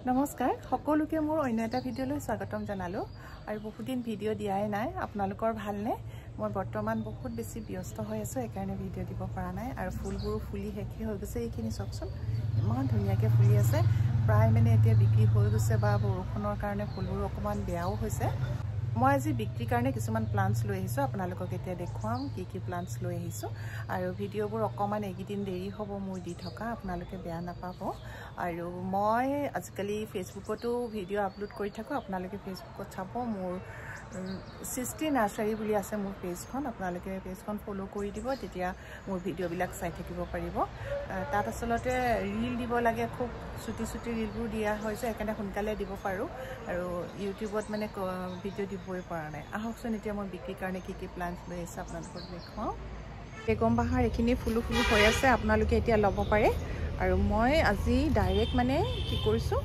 নমস্কাৰ সকলোকে মোৰ অন্য এটা ভিডিঅ'লৈ স্বাগতম জনালো আৰু বহুত দিন ভিডিঅ' দিয়াই নাই আপোনালোকৰ ভালনে মই বৰ্তমান বহুত বেছি ব্যস্ত হৈ আছো একাৰণে ভিডিঅ' দিব পৰা নাই আৰু ফুলবোৰ ফুলি হেকি হৈ গৈছে এইখিনি চকচোন ইমান ধুনীয়াকৈ ফুলি আছে প্ৰায় মানে এতিয়া বিক্ৰী হৈ গৈছে বা বৰষুণৰ কাৰণে ফুলবোৰ অকমান বেয়াও হৈছে মই আজি বিক্ৰীৰ কাৰণে কিছুমান প্লান্টছ লৈ আহিছো আপোনালোকক এতিয়া দেখুৱাম কি প্লান্টছ লৈ আহিছো আৰু ভিডিঅ'বোৰ অকমান একিদিন দেৰি হ'ব মোৰ দি থকা আপোনালোকে বেয়া নাপাব আৰু মই আজিকালি ফেসবুকতো ভিডিঅ' আপলোড কৰি থাকো আপোনালোকে ফেসবুকত চাব মোৰ সৃষ্টি নাৰ্সাৰী বুলি আছে মোৰ পেজখন আপোনালোকে পেজখন ফলো কৰি দিব তেতিয়া মোৰ ভিডিঅ'বিলাক চাই থাকিব পাৰিব তাত আসলতে ৰীল দিব লাগে খুব ছুটি ৰীলবোৰ দিয়া হৈছে একাৰণে সোনকালে দিব পাৰো আৰু ইউটিউবত মানে ভিডিঅ' দিবই পৰা নাই আহকচোন এতিয়া মই বিক্ৰীৰ কাৰণে কি প্লান্টছ লৈ আছে আপোনালোকক দেখুৱাও বেগম বাহাৰ এখিনি ফুলু হৈ আছে আপোনালোকে এতিয়া ল'ব পাৰে আৰু মই আজি ডাইৰেক্ট মানে কি কৰিছো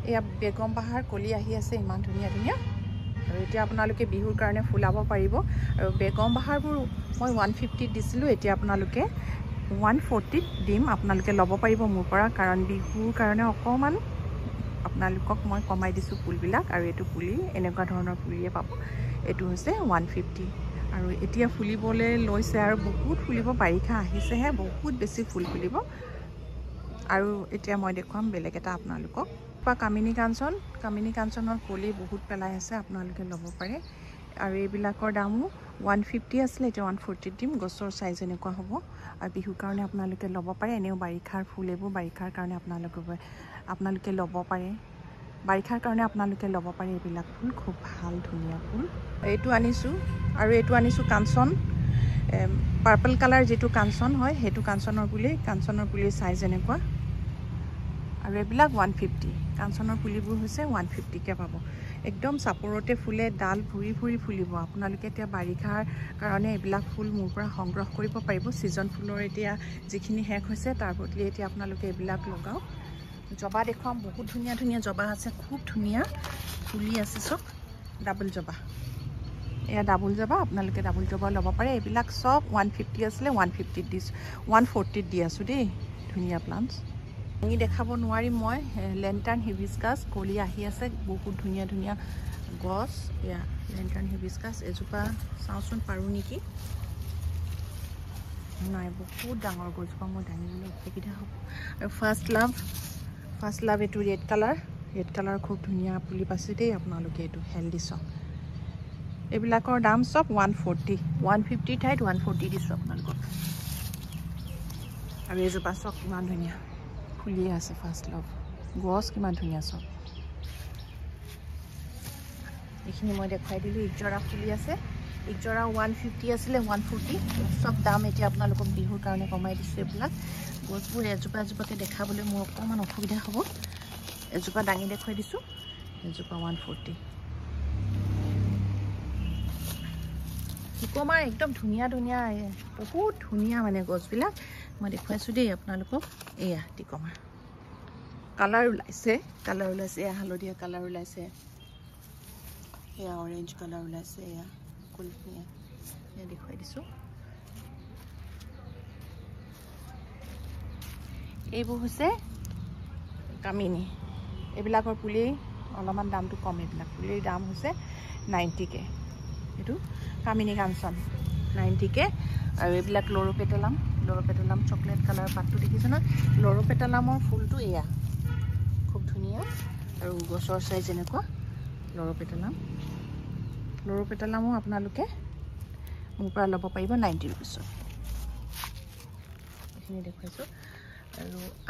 এয়া বেগম বাহাৰ কলি আহি আছে ইমান ধুনীয়া আৰু এতিয়া আপোনালোকে বিহুৰ কাৰণে ফুলাব পাৰিব আৰু বেগম বাহাৰবোৰ মই 150 দিছিলো এতিয়া আপোনালোকে 140 দিম আপোনালোকে ল'ব পাৰিব মোৰ পৰা কাৰণ বিহুৰ কাৰণে অকমান আপোনালোকক মই কমাই দিছো ফুলবিলাক আৰু এটো পুলি এনেকুৱা ধৰণৰ পুলিয়ে পাব এটো হৈছে 150 আৰু এতিয়া ফুলিবলৈ লৈছে আৰু বহুত ফুলিব বাৰিষা আহিছেহে বহুত বেছি ফুল ফুলিব আৰু এতিয়া মই দেখুৱাম বেলেগ এটা আপোনালোকক কামিনী কাঞ্চনৰ কলি বহুত পেলাই আছে আপোনালোকে ল'ব পাৰে আৰু এইবিলাকৰ দামো 150 আছিল এতিয়া 140 দিম গছৰ সাইজ এনেকুৱা হ'ব আৰু বিহুৰ কাৰণে আপোনালোকে ল'ব পাৰে এনেও বাৰিষাৰ ফুল এইবোৰ বাৰিষাৰ কাৰণে আপোনালোকে ল'ব পাৰে বাৰিষাৰ কাৰণে আপোনালোকে ল'ব পাৰে এইবিলাক ফুল খুব ভাল ধুনীয়া ফুল এইটো আনিছো আৰু এইটো আনিছো কাঞ্চন পাৰ্পল কালাৰ যেটো কাঞ্চন হয় হেতু কাঞ্চনৰ পুলিৰ সাইজ এনেকুৱা আৰু এইবিলাক 150 কাঞ্চনৰ পুলিবোৰ হৈছে 150 কে পাব একদম সাপৰতে ফুলে ডাল ভুৰি ফুলিব আপোনালোকে এতিয়া বাৰিষাৰ কাৰণে এইবিলাক ফুল মোৰ পৰা সংগ্ৰহ কৰিব পাৰিব সিজন ফুলৰ এতিয়া যিখিনি হেক হৈছে তাৰ বদলি এতিয়া আপোনালোকে এইবিলাক লগাও জবা দেখুৱাম বহুত ধুনীয়া জবা আছে খুব ধুনীয়া ফুলি আছে সব ডাবল জবা এয়া ডাবল জবা আপোনালোকে ডাবল জবা ল'ব পাৰে এইবিলাক সব 150 আছিল 150 দিছ 140 দি আছো দেই ধুনীয়া প্লান্টছ আমি দেখাব নোৱাৰি মই লেন্টাৰ্ন হিবিস্কাছ কলি আহি আছে বহুত ধুনীয়া গছ ইয়া লেন্টাৰ্ন হিবিস্কাছ এজোপা চাওচোন পাৰো নেকি নাই বহুত ডাঙৰ গছজোপা মই দাঙিবলৈ অসুবিধা হ'ব আৰু ফাৰ্ষ্ট লাভ এটো ৰেড কালাৰ খুব ধুনীয়া পুলি পাইছে দেই আপোনালোকে এটো হেলদি সব এইবিলাকৰ দাম সব 140 150 ঠাইত 140 দিছো আপোনালোকক আৰু এজোপা সব কিমান ধুনীয়া ফুলি আছে ফাৰ্ষ্ট লাভ গছ কিমান ধুনীয়া সব এইখিনি মই দেখাই দিলো ইজৰা ফুলি আছে ইজৰা 150 আছিল 140 সব দাম এতিয়া আপোনালোকক বিহুৰ কাৰণে কমাই দিছো এইবিলাক গছবোৰ এজোপাকে দেখাবলৈ মোৰ অকমান অসুবিধা হ'ব এজোপা দাঙি দেখাই দিছো এজোপা 140 ইকমাৰ একদম ধুনীয়া বহুত ধুনীয়া মানে গছবিলাক মই দেখাইছো দেই আপোনালোকক এয়া টিকমাৰ কালাৰ ওলাইছে এয়া হালধীয়া কালাৰ ওলাইছে এয়া অৰেঞ্জ কালাৰ ওলাইছে এয়া কুলফিয়া এয়া দেখাই দিছো এইবোৰ হৈছে কামিনী এইবিলাকৰ পুলি অলপমান দামটো কম এইবিলাক পুলিৰ দাম হৈছে 90 কে এটো কামিনী কাঞ্চন 90 কে আৰু এইবিলাক লৰোপেটালাম চকলেট কালাৰ পাতটো দেখিছে না লৰোপেটালামৰ ফুলটো এয়া খুব ধুনীয়া আৰু গছৰ সাইজ এনেকুৱা লৰোপেটালামো আপোনালোকে মোৰ পৰা ল'ব পাৰিব 90 रुपीसত এখিনি দেখাইছো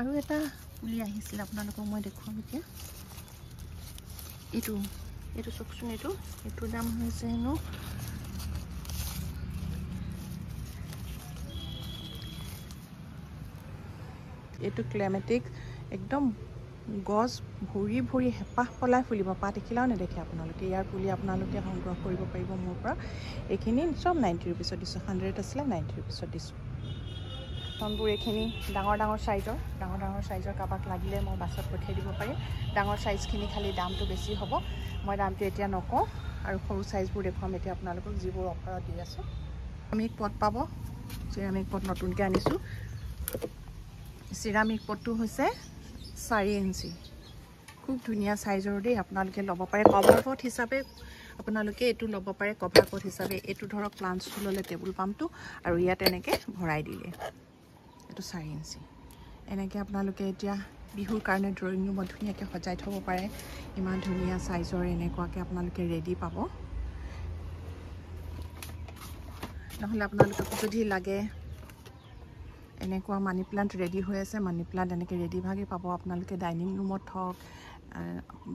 আৰু এটা পুলি আহিছিল আপোনালোকক মই দেখুৱাম এতিয়া এইটো চকচোন এইটো দাম হৈছে হেনো এইটো ক্লেমেটিক একদম গছ ভৰি হেপাহ পলাই ফুলিব পাত দেখিলাও নেদেখে আপোনালোকে ইয়াৰ পুলি আপোনালোকে সংগ্ৰহ কৰিব পাৰিব মোৰ পৰা এইখিনি সব 90 रुपीसত দিছো 100 আছিল 90 रुपीसত দিছো তনবোৰ এইখিনি ডাঙৰ সাইজৰ কাবাক লাগিলে মই বাছত পঠিয়াই দিব পাৰি ডাঙৰ সাইজখিনি খালি দামটো বেছি হ'ব মই দামটো এতিয়া নকওঁ আৰু সৰু সাইজবোৰ দেখুৱাম এতিয়া আপোনালোকক যিবোৰ অফাৰত দি আছো আমি পট পাব সিৰামিক পট নতুনকৈ আনিছো সিৰামিক পটটো হৈছে 4 ইঞ্চি খুব ধুনীয়া সাইজৰ দেই আপোনালোকে ল'ব পাৰে কভাৰ পট হিচাপে আপোনালোকে এটো ল'ব পাৰে কভাৰ পট হিচাপে এটো ধৰক প্লান্টছ ললে টেবুল পাম্পটো আৰু ইয়াত এনেকে ভৰাই দিলে এটো 4 ইঞ্চি এনেকে আপোনালোকে এতিয়া বিহুৰ কাৰণে ড্ৰয়িং ৰুমত ধুনীয়াকে সজাই থব পাৰে ইমান ধুনীয়া সাইজৰ এনেকুৱাকে আপোনালোকে ৰেডি পাব নহলে আপোনালোকে যদি লাগে এনেকুৱা মানি প্লান্ট ৰেডি হৈ আছে মানি প্লান্ট এনেকে ৰেডি ভাগে পাব আপোনালোকে ডাইনিং ৰুমত থক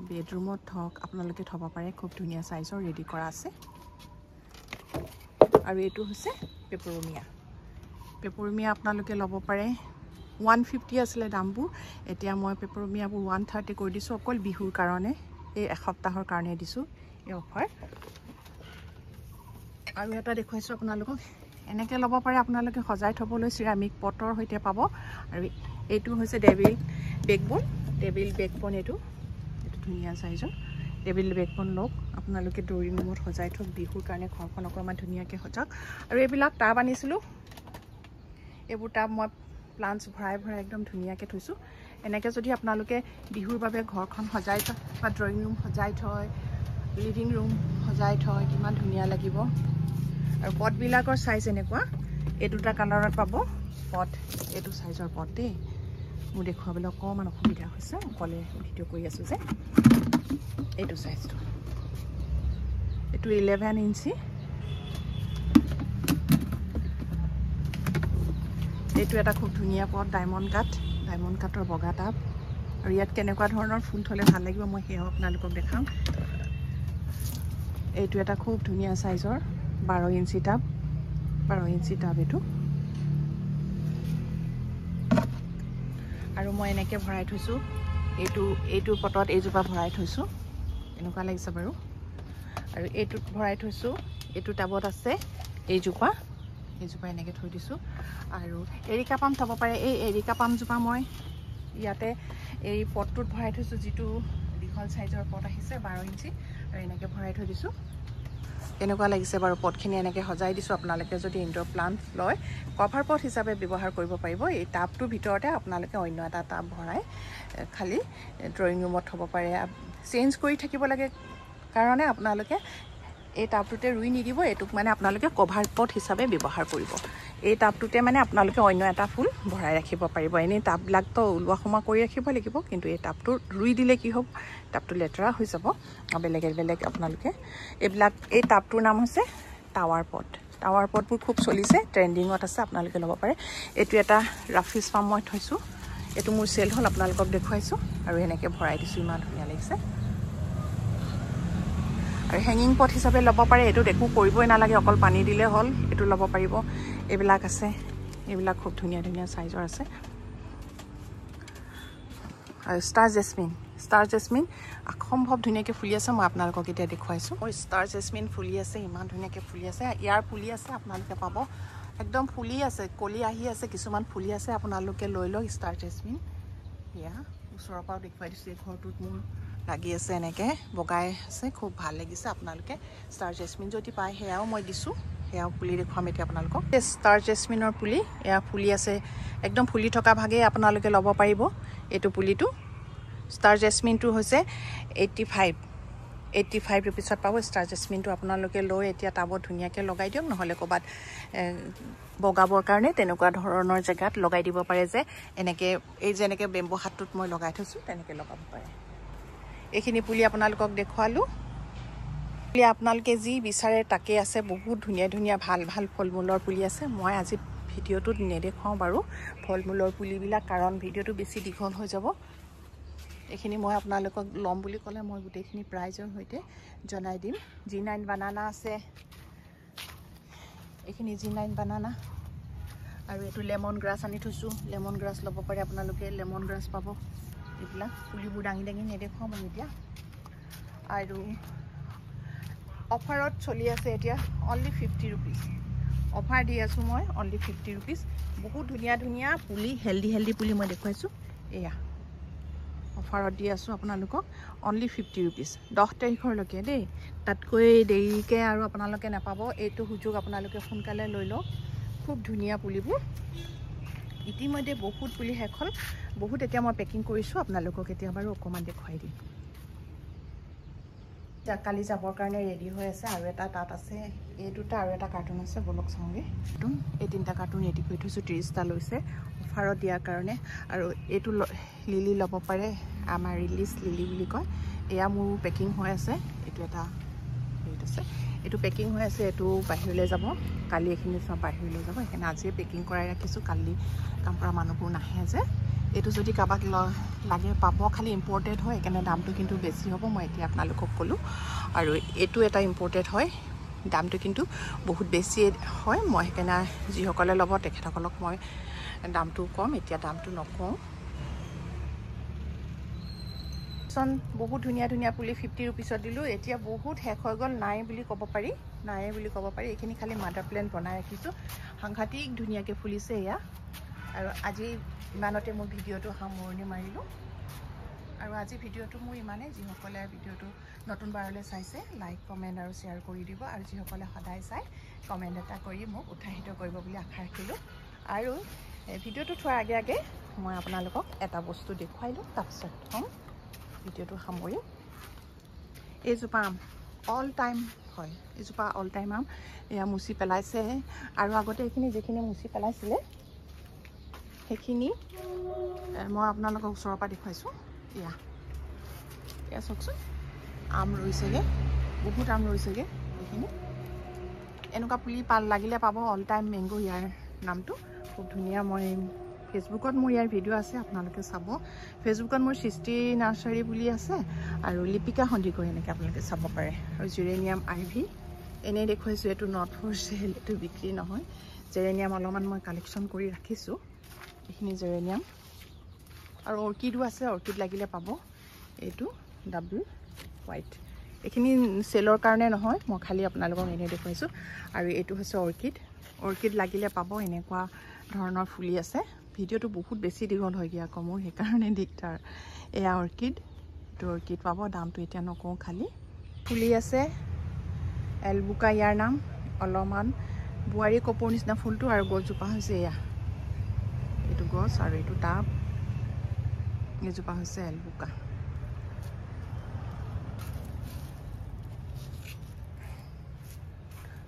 বেডৰুমত থক আপোনালোকে থব পাৰে খুব ধুনীয়া সাইজৰ ৰেডি কৰা আছে আৰু এটো হৈছে পেপৰমিয়া আপোনালোকে ল'ব পাৰে 150 আছিল দামবোৰ এতিয়া মই পেপৰমিয়াবোৰ 130 কৰি দিছো অকল বিহুৰ কাৰণে এই এসপ্তাহৰ কাৰণে দিছো এই অফাৰ আৰু এটা দেখুৱাইছো আপোনালোকক এনেকে ল'ব পাৰে আপোনালোকে সজাই থবলৈ সিৰামিক পটৰ হৈতে পাব আৰু এইটো হৈছে টেবিল বেকবোন এটো ধুনীয়া সাইজৰ টেবিল বেকবোন লওক আপোনালোকে ড্ৰয়িং ৰুমত সজাই থক বিহুৰ কাৰণে ঘৰখন অকমান ধুনীয়াকে সজাক আৰু এইবিলাক টাব আনিছিলো এইবোৰ টাব মই প্লান্টছ ভৰাই একদম ধুনীয়াকে থৈছো এনেকে যদি আপোনালোকে বিহুৰ বাবে ঘৰখন সজাই থক বা ড্ৰয়িং ৰুম সজাই থয় লিভিং ৰুম সজাই থয় কিমান ধুনীয়া লাগিব আৰু পট বিলাকৰ সাইজ এনেকুৱা এই দুটা কালাৰত পাব পট এটো সাইজৰ পট দে মই দেখুৱাবলৈ অকমান অসুবিধা হৈছে অকলে ভিডিও কৰি আছো যে এইটো সাইজটো এটো 11 ইঞ্চি এইটো এটা খুব ধুনীয়া পট ডায়মণ্ড কাটৰ বগা টাব আৰু ইয়াত কেনেকুৱা ধৰণৰ ফুল থলে ভাল লাগিব মই হেও আপোনালোকক দেখাম এইটো এটা খুব ধুনীয়া সাইজৰ 12 ইঞ্চি টাব এটো আৰু মই এনেকে ভৰাই থৈছো এইটো পটত এইজোপা ভৰাই থৈছো এনেকুৱা লাগিছে বাৰু আৰু এইটো ভৰাই থৈছো এইটো টাবত আছে এইজোপা এনেকে থৈ দিছো আৰু এৰিকা পাম থব পাৰে এই এৰিকা পাম জোপা মই ইয়াতে এই পটটোত ভৰাই থৈছো যেটো দীঘল সাইজৰ পট আহিছে 12 ইঞ্চি আৰু এনেকে ভৰাই থৈ দিছো এনেকুৱা লাগিছে বাৰু পটখিনি এনেকে সজাই দিছো আপোনালোকে যদি ইনডোৰ প্লান্ট লয় কভাৰ পট হিচাপে ব্যৱহাৰ কৰিব পাৰিব এই টাবটোৰ ভিতৰতে আপোনালোকে অন্য এটা টাব ভৰাই খালি ড্ৰয়িং ৰুমত থব পাৰে চেঞ্জ কৰি থাকিব লাগে কাৰণে আপোনালোকে এই টাবটোতে ৰুই নিদিব এটুক মানে আপোনালোকে কভাৰ পট হিচাপে ব্যৱহাৰ কৰিব এই টাবটোতে মানে আপোনালোকে অন্য এটা ফুল ভৰাই ৰাখিব পাৰিব এনে টাববিলাক তো উলুৱা সমা কৰি ৰাখিব লাগিব কিন্তু এই টাবটো ৰুই দিলে কি হ'ব টাবটো লেতেৰা হৈ যাব বেলেগ আপোনালোকে এই টাবটোৰ নাম হৈছে টাৱাৰ পটবোৰ খুব চলিছে ট্ৰেন্ডিংত আছে আপোনালোকে ল'ব পাৰে এটো এটা ৰাফিস পাম মই থৈছো এটো মোৰ সেল হল আপোনালোকক দেখুৱাইছো আৰু এনেকে ভৰাই দিছো ইমান ধুনীয়া লাগিছে আৰু হেঙ্গিং পট হিচাপে ল'ব পাৰে এটো একো কৰিবই নালাগে অকল পানী দিলে হল এটো ল'ব পাৰিব এইবিলাক আছে এইবিলাক খুব ধুনীয়া সাইজৰ আছে আৰু ষ্টাৰ জেসমিন অসম্ভৱ ধুনীয়াকে ফুলি আছে মই আপোনালোকক এতিয়া দেখুৱাইছো ষ্টাৰ জেসমিন ফুলি আছে ইমান ধুনীয়াকে ফুলি আছে ইয়াৰ ফুলি আছে আপোনালোকে পাব একদম ফুলি আছে কলি আহি আছে কিছুমান ফুলি আছে আপোনালোকে লৈ লওক ষ্টাৰ জেসমিন ইয়া ওচৰৰ পৰা দেখুৱাই দিছো এই ঘৰটোত মোৰ লাগি আছে এনেকে বগাই আছে খুব ভাল লাগিছে আপোনালোকে ষ্টাৰ জেসমিন যদি পায় হেয়াও মই দিছো হেয়াও পুলি দেখুৱাম এতিয়া আপোনালোকক ষ্টাৰ জেসমিনৰ পুলি এয়া ফুলি আছে একদম ফুলি থকা ভাগে আপোনালোকে ল'ব পাৰিব এটো পুলিটো ষ্টাৰ জেসমিনটো হৈছে 85 रुपीसত পাব ষ্টাৰ জেসমিনটো আপোনালোকে লৈ এতিয়া টাবত ধুনীয়াকে লগাই দিয়ক নহলে কবাত বগাবৰ কাৰণে তেনেকুৱা ধৰণৰ জায়গাত লগাই দিব পাৰে যে এনেকে এই যেনেকে বেম্বো হাতটোত মই লগাই থৈছো তেনেকে লগাব পাৰে এইখিনি পুলি আপোনালোকক দেখুৱালো পুলি আপোনালোকে যি বিচাৰে তাকে আছে বহুত ধুনীয়া ভাল ফলমূলৰ পুলি আছে মই আজি ভিডিওটোত নেদেখাও বাৰু ফলমূলৰ পুলিবিলাক কাৰণ ভিডিওটো বেছি দীঘল হৈ যাব এখিনি মই আপোনালোকক লম বুলি ক'লে মই গুটেখিনি প্ৰাইজৰ হৈতে জনাই দিম G9 বানানা আছে এখিনি G9 বানানা আৰু এটো লেমন গ্ৰাছ আনি থৈছো লেমন গ্ৰাছ ল'ব পাৰে আপোনালোকে লেমন গ্ৰাছ পাব এইবিলাক পুলিবোৰ ডাঙি নেদেখাও মই এতিয়া আৰু অফাৰত চলি আছে এতিয়া only 50 rupees অফাৰ দি আছো মই only 50 rupees বহুত ধুনীয়া পুলি হেলদি পুলি মই দেখুৱাইছো এয়া অফাৰত দি আছো আপোনালোকক only 50 rupees 10 তাৰিখলৈকে দেই তাতকৈ দেৰিকে আৰু আপোনালোকে নাপাব এইটো হুজুক আপোনালোকে সোনকালে লৈ লওক খুব ধুনীয়া পুলিবোৰ ইতিমধ্যে বহুত পুলি শেষ হ'ল বহুত এতিয়া মই পেকিং কৰিছোঁ আপোনালোকক এতিয়া বাৰু অকণমান দেখুৱাই দিম কালি যাবৰ কাৰণে ৰেডি হৈ আছে আৰু এটা তাত আছে এই দুটা আৰু এটা কাৰ্টুন আছে বলক চাওঁগে এই তিনিটা কাৰ্টুন ৰেডি কৰি থৈছোঁ 30টা লৈছে অফাৰত দিয়াৰ কাৰণে আৰু এইটো লিলি ল'ব পাৰে আমাৰ ৰিলিজ লিলি বুলি কয় এয়া মোৰ পেকিং হৈ আছে এইটো এটা ৰেট আছে এইটো পেকিং হৈ আছে এইটো বাহিৰলৈ যাব কালি এইখিনি চব বাহিৰলৈ যাব সেইকাৰণে আজিয়ে পেকিং কৰাই ৰাখিছোঁ কালি কাম কৰা মানুহবোৰ নাহে যে এইটো যদি কাবাক লাগে পাব খালি ইম্পৰ্টেড হয় সেইকাৰণে দামটো কিন্তু বেছি হ'ব মই এতিয়া আপোনালোকক ক'লোঁ আৰু এইটো এটা ইম্পৰ্টেড হয় দামটো কিন্তু বহুত বেছি হয় মই সেইকাৰণে যিসকলে ল'ব তেখেতসকলক মই দামটো কম এতিয়া দামটো নকওঁ বহুত ধুনীয়া ধুনীয়া পুলি 50 ৰুপিছত দিলোঁ এতিয়া বহুত শেষ হৈ গ'ল নাই বুলি ক'ব পাৰি এইখিনি খালি মাদাৰ প্লেণ্ট বনাই ৰাখিছোঁ সাংঘাতিক ধুনীয়াকৈ ফুলিছে এয়া আৰু আজি ইমানতে মোৰ ভিডিঅ'টো সামৰণি মাৰিলোঁ আৰু আজি ভিডিঅ'টো মোৰ ইমানেই যিসকলে ভিডিঅ'টো নতুন বাৰলৈ চাইছে লাইক কমেণ্ট আৰু শ্বেয়াৰ কৰি দিব আৰু যিসকলে সদায় চাই কমেণ্ট এটা কৰি মোক উৎসাহিত কৰিব বুলি আশা ৰাখিলোঁ আৰু ভিডিঅ'টো থোৱাৰ আগে আগে মই আপোনালোকক এটা বস্তু দেখুৱাই লওঁ তাৰপিছত থ'ম ভিডিঅ'টো সামৰি এইজোপা আম অল টাইম হয় এইজোপা অল টাইম আম এয়া মুচি পেলাইছে আৰু আগতে এইখিনি যিখিনি মুচি পেলাইছিলে সেইখিনি মই আপোনালোকক ওচৰৰ পৰা দেখুৱাইছোঁ এয়া চাওকচোন আম ৰৈছেগৈ বহুত আম ৰৈছেগৈ এইখিনি এনেকুৱা পুলি লাগিলে পাব অল টাইম মেংগো ইয়াৰ নামটো খুব ধুনীয়া মই ফেচবুকত মোৰ ইয়াৰ ভিডিঅ' আছে আপোনালোকে চাব ফেচবুকত মোৰ সৃষ্টি নাৰ্চাৰী বুলি আছে আৰু লিপিকা সন্দিকৈ এনেকৈ আপোনালোকে চাব পাৰে আৰু জেৰেনিয়াম আইভি এনেই দেখুৱাইছোঁ এইটো নট ফৰ চেল এইটো বিক্ৰী নহয় জেৰেনিয়াম অলপমান মই কালেকশ্যন কৰি ৰাখিছোঁ এইখিনি জেৰেনিয়াম আৰু অৰ্কিডো আছে অৰ্কিড লাগিলে পাব এইটো ডাবল হোৱাইট এইখিনি চেলৰ কাৰণে নহয় মই খালি আপোনালোকক এনেই দেখুৱাইছোঁ আৰু এইটো হৈছে অৰ্কিড লাগিলে পাব এনেকুৱা ধৰণৰ ফুলি আছে ভিডিঅ'টো বহুত বেছি দীঘল হয়গৈ আকৌ মোৰ সেইকাৰণে দিগদাৰ এয়া অৰ্কিড এইটো অৰ্কিড পাব দামটো এতিয়া নকওঁ খালি ফুলি আছে এলবুকা ইয়াৰ নাম অলপমান বোৱাৰী কপৌৰ নিচিনা ফুলটো আৰু গছজোপা হৈছে এয়া এইটো গছ আৰু এইটো টাব এইজোপা হৈছে এলবুকা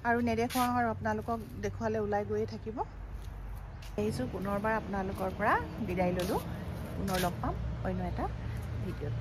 আৰু নেদেখুৱাওঁ আৰু আপোনালোকক দেখুৱালে ওলাই গৈয়ে থাকিব আহিছোঁ পুনৰবাৰ আপোনালোকৰ পৰা বিদায় ল'লোঁ পুনৰ লগ পাম অন্য এটা ভিডিঅ'ত